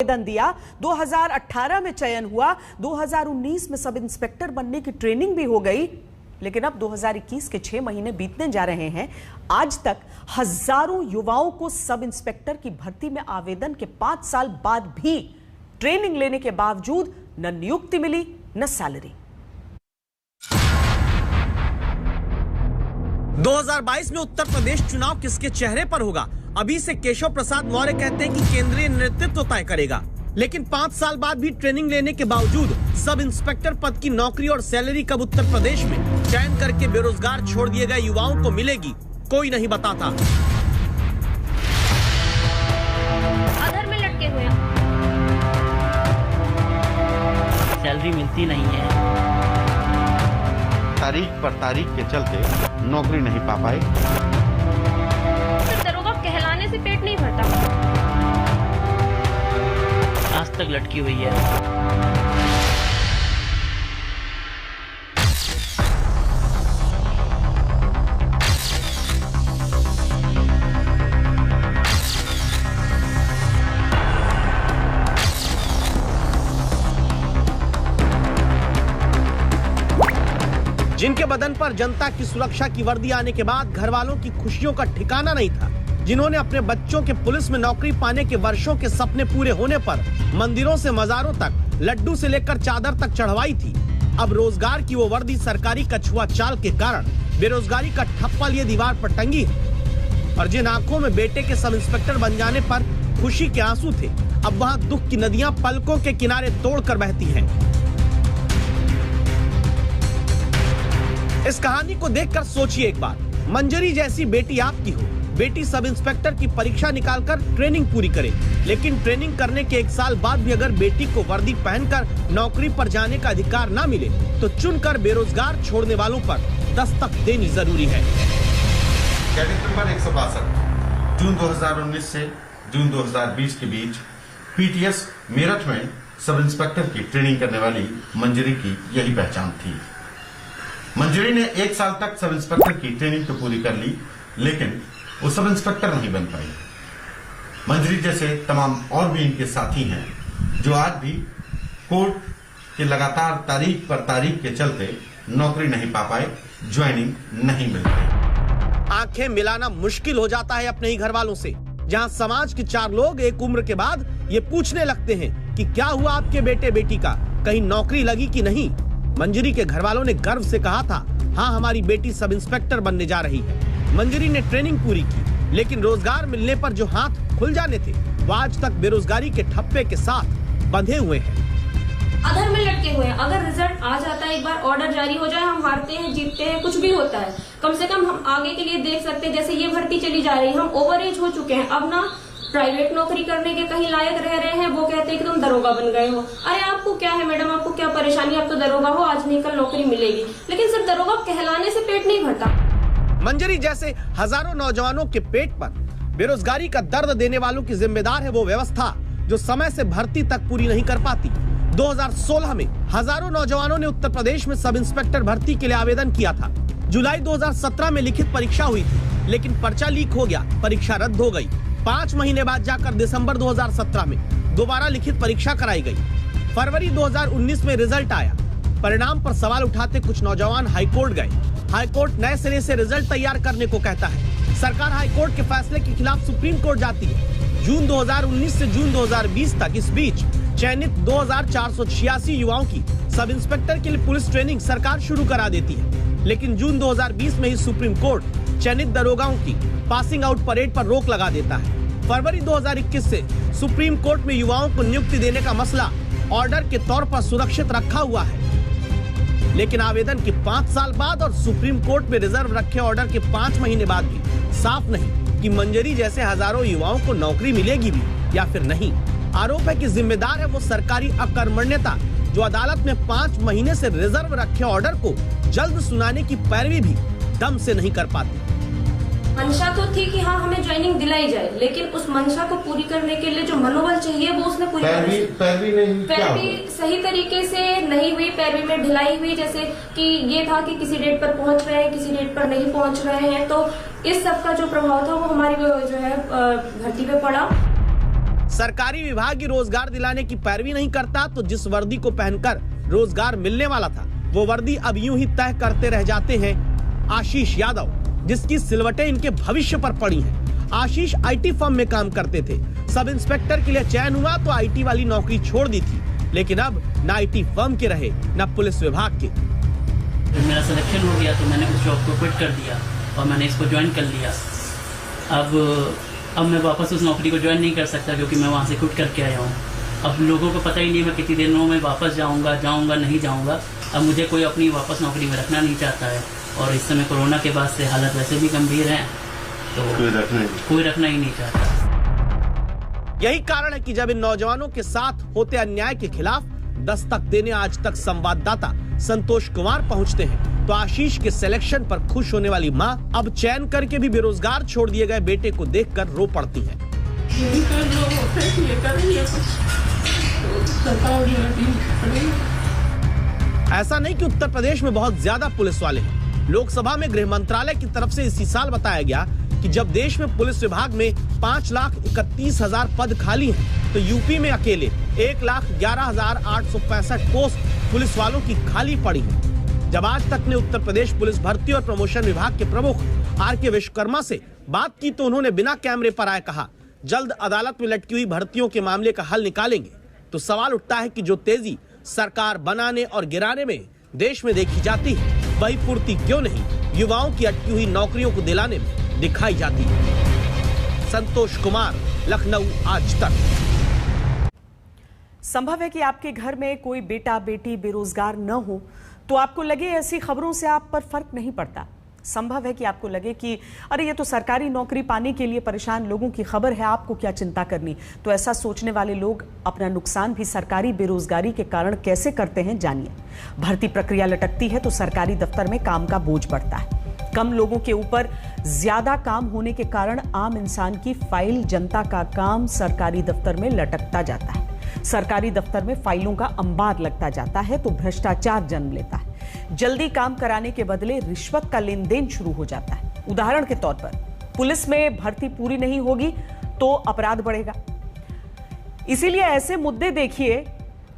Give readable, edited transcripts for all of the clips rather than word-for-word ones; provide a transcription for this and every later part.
आवेदन दिया, 2018 में चयन हुआ, 2019 में सब इंस्पेक्टर बनने की ट्रेनिंग भी हो गई, लेकिन अब 2021 के 6 महीने बीतने जा रहे हैं। आज तक हजारों युवाओं को सब इंस्पेक्टर की भर्ती में आवेदन के 5 साल बाद भी ट्रेनिंग लेने के बावजूद न नियुक्ति मिली न सैलरी। 2022 में उत्तर प्रदेश चुनाव किसके चेहरे पर होगा? अभी से केशव प्रसाद मौर्य कहते हैं कि केंद्रीय नेतृत्व तय करेगा, लेकिन 5 साल बाद भी ट्रेनिंग लेने के बावजूद सब इंस्पेक्टर पद की नौकरी और सैलरी कब उत्तर प्रदेश में चयन करके बेरोजगार छोड़ दिए गए युवाओं को मिलेगी, कोई नहीं बताता। अधर में लटके हुए सैलरी मिलती नहीं है, तारीख पर तारीख के चलते नौकरी नहीं पा पाए। दरोगा कहलाने से पेट नहीं भरता। आज तक लटकी हुई है। जिनके बदन पर जनता की सुरक्षा की वर्दी आने के बाद घर वालों की खुशियों का ठिकाना नहीं था, जिन्होंने अपने बच्चों के पुलिस में नौकरी पाने के वर्षों के सपने पूरे होने पर मंदिरों से मजारों तक, लड्डू से लेकर चादर तक चढ़वाई थी, अब रोजगार की वो वर्दी सरकारी कछुआ चाल के कारण बेरोजगारी का ठप्पा लिए दीवार पर टंगी है। और जिन आंखों में बेटे के सब इंस्पेक्टर बन जाने पर खुशी के आंसू थे, अब वहाँ दुख की नदियां पलकों के किनारे तोड़कर बहती हैं। इस कहानी को देखकर सोचिए एक बार, मंजरी जैसी बेटी आपकी हो, बेटी सब इंस्पेक्टर की परीक्षा निकालकर ट्रेनिंग पूरी करे, लेकिन ट्रेनिंग करने के 1 साल बाद भी अगर बेटी को वर्दी पहनकर नौकरी पर जाने का अधिकार न मिले, तो चुनकर बेरोजगार छोड़ने वालों पर दस्तक देनी जरूरी है। कैडेट नंबर 162 जून 2019 से जून 2020 के बीच पीटीएस मेरठ में सब इंस्पेक्टर की ट्रेनिंग करने वाली मंजरी की यही पहचान थी। मंजरी ने 1 साल तक सब इंस्पेक्टर की ट्रेनिंग तो पूरी कर ली, लेकिन वो सब इंस्पेक्टर नहीं बन पाई। मंजरी जैसे तमाम और भी इनके साथी हैं, जो आज भी कोर्ट के लगातार तारीख पर तारीख के चलते नौकरी नहीं पा पाए, ज्वाइनिंग नहीं मिल पाई। आंखें मिलाना मुश्किल हो जाता है अपने ही घर वालों से, जहां समाज के 4 लोग एक उम्र के बाद ये पूछने लगते हैं कि क्या हुआ आपके बेटे बेटी का, कहीं नौकरी लगी कि नहीं। मंजरी के घर वालों ने गर्व से कहा था, हाँ हमारी बेटी सब इंस्पेक्टर बनने जा रही है। मंजरी ने ट्रेनिंग पूरी की, लेकिन रोजगार मिलने पर जो हाथ खुल जाने थे, वो आज तक बेरोजगारी के ठप्पे के साथ बंधे हुए हैं। अधर में लटके हुए हैं। अगर रिजल्ट आ जाता है, एक बार ऑर्डर जारी हो जाए, हम हारते हैं जीतते हैं कुछ भी होता है, कम से कम हम आगे के लिए देख सकते हैं। जैसे ये भर्ती चली जा रही है, हम ओवर एज हो चुके हैं, अब ना प्राइवेट नौकरी करने के कहीं लायक रह रहे हैं। वो कहते हैं कि तुम दरोगा बन गए हो। अरे आपको क्या है मैडम, आपको क्या परेशानी, आप तो दरोगा हो, आज नहीं कल नौकरी मिलेगी। लेकिन सिर्फ दरोगा कहलाने से पेट नहीं भरता। मंजरी जैसे हजारों नौजवानों के पेट पर बेरोजगारी का दर्द देने वालों की जिम्मेदार है वो व्यवस्था जो समय से भर्ती तक पूरी नहीं कर पाती। 2016 में हजारों नौजवानों ने उत्तर प्रदेश में सब इंस्पेक्टर भर्ती के लिए आवेदन किया था। जुलाई 2017 में लिखित परीक्षा हुई थी, लेकिन पर्चा लीक हो गया, परीक्षा रद्द हो गई। 5 महीने बाद जाकर दिसंबर 2017 में दोबारा लिखित परीक्षा कराई गई। फरवरी 2019 में रिजल्ट आया। परिणाम पर सवाल उठाते कुछ नौजवान हाईकोर्ट गए। हाईकोर्ट नए सिरे से रिजल्ट तैयार करने को कहता है। सरकार हाईकोर्ट के फैसले के खिलाफ सुप्रीम कोर्ट जाती है। जून 2019 से जून 2020 तक इस बीच चयनित 2486 युवाओं की सब इंस्पेक्टर के लिए पुलिस ट्रेनिंग सरकार शुरू करा देती है, लेकिन जून 2020 में ही सुप्रीम कोर्ट चयनित दरोगाओं की पासिंग आउट परेड पर रोक लगा देता है। फरवरी 2021 से सुप्रीम कोर्ट में युवाओं को नियुक्ति देने का मसला ऑर्डर के तौर पर सुरक्षित रखा हुआ है, लेकिन आवेदन के 5 साल बाद और सुप्रीम कोर्ट में रिजर्व रखे ऑर्डर के 5 महीने बाद भी साफ नहीं कि मंजरी जैसे हजारों युवाओं को नौकरी मिलेगी भी या फिर नहीं। आरोप है कि जिम्मेदार है वो सरकारी अकर्मण्यता जो अदालत में 5 महीने से रिजर्व रखे ऑर्डर को जल्द सुनाने की पैरवी भी दम से नहीं कर पाती। मंशा तो थी कि हाँ हमें ज्वाइनिंग दिलाई जाए, लेकिन उस मंशा को पूरी करने के लिए जो मनोबल चाहिए वो उसने पूरी पैरवी सही तरीके से नहीं हुई। पैरवी में ढिलाई हुई, जैसे कि ये था कि किसी डेट पर पहुंच रहे हैं, किसी डेट पर नहीं पहुंच रहे हैं, तो इस सब का जो प्रभाव था वो हमारी जो है भर्ती पे पड़ा। सरकारी विभाग ही रोजगार दिलाने की पैरवी नहीं करता तो जिस वर्दी को पहनकर रोजगार मिलने वाला था वो वर्दी अब यूं ही तय करते रह जाते हैं आशीष यादव, जिसकी सिलवटें इनके भविष्य पर पड़ी हैं। आशीष आईटी फर्म में काम करते थे। सब इंस्पेक्टर के लिए चयन हुआ तो आईटी वाली नौकरी छोड़ दी थी, लेकिन अब न आईटी फर्म के रहे न पुलिस विभाग के। मेरा सिलेक्शन हो गया तो मैंने उस जॉब को क्विट कर दिया और मैंने इसको ज्वाइन कर लिया। अब मैं वापस उस नौकरी को ज्वाइन नहीं कर सकता क्योंकि मैं वहाँ से क्विट करके आया हूँ। अब लोगों को पता ही नहीं मैं कितनी दिनों में वापस जाऊँगा नहीं जाऊँगा। अब मुझे कोई अपनी वापस नौकरी में रखना नहीं चाहता है और इस समय कोरोना के बाद से हालत वैसे भी गंभीर है तो कोई रखना ही नहीं चाहता। यही कारण है कि जब इन नौजवानों के साथ होते अन्याय के खिलाफ दस्तक देने आज तक संवाददाता संतोष कुमार पहुंचते हैं तो आशीष के सिलेक्शन पर खुश होने वाली मां अब चयन करके भी बेरोजगार छोड़ दिए गए बेटे को देखकर रो पड़ती है। ऐसा नहीं कि उत्तर प्रदेश में बहुत ज्यादा पुलिस वाले हैं। लोकसभा में गृह मंत्रालय की तरफ से इसी साल बताया गया कि जब देश में पुलिस विभाग में 5,31,000 पद खाली हैं, तो यूपी में अकेले 1,11,865 पोस्ट पुलिस वालों की खाली पड़ी है। जब आज तक ने उत्तर प्रदेश पुलिस भर्ती और प्रमोशन विभाग के प्रमुख आर.के. विश्वकर्मा से बात की तो उन्होंने बिना कैमरे पर आए कहा, जल्द अदालत में लटकी हुई भर्तियों के मामले का हल निकालेंगे। तो सवाल उठता है कि जो तेजी सरकार बनाने और गिराने में देश में देखी जाती है, वही पूर्ति क्यों नहीं युवाओं की अटकी हुई नौकरियों को दिलाने में दिखाई जाती है। संतोष कुमार, लखनऊ, आज तक। संभव है कि आपके घर में कोई बेटा बेटी बेरोजगार न हो तो आपको लगे ऐसी खबरों से आप पर फर्क नहीं पड़ता। संभव है कि आपको लगे कि अरे ये तो सरकारी नौकरी पाने के लिए परेशान लोगों की खबर है, आपको क्या चिंता करनी। तो ऐसा सोचने वाले लोग अपना नुकसान भी सरकारी बेरोजगारी के कारण कैसे करते हैं, जानिए। भर्ती प्रक्रिया लटकती है तो सरकारी दफ्तर में काम का बोझ बढ़ता है। कम लोगों के ऊपर ज्यादा काम होने के कारण आम इंसान की फाइल, जनता का काम सरकारी दफ्तर में लटकता जाता है। सरकारी दफ्तर में फाइलों का अंबार लगता जाता है तो भ्रष्टाचार जन्म लेता है। जल्दी काम कराने के बदले रिश्वत का लेन देन शुरू हो जाता है। उदाहरण के तौर पर पुलिस में भर्ती पूरी नहीं होगी तो अपराध बढ़ेगा। इसीलिए ऐसे मुद्दे देखिए,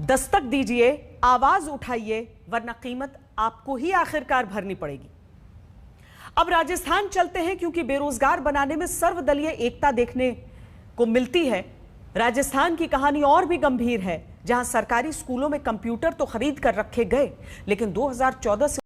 दस्तक दीजिए, आवाज उठाइए, वरना कीमत आपको ही आखिरकार भरनी पड़ेगी। अब राजस्थान चलते हैं क्योंकि बेरोजगार बनाने में सर्वदलीय एकता देखने को मिलती है। राजस्थान की कहानी और भी गंभीर है, जहां सरकारी स्कूलों में कंप्यूटर तो खरीद कर रखे गए, लेकिन 2014 से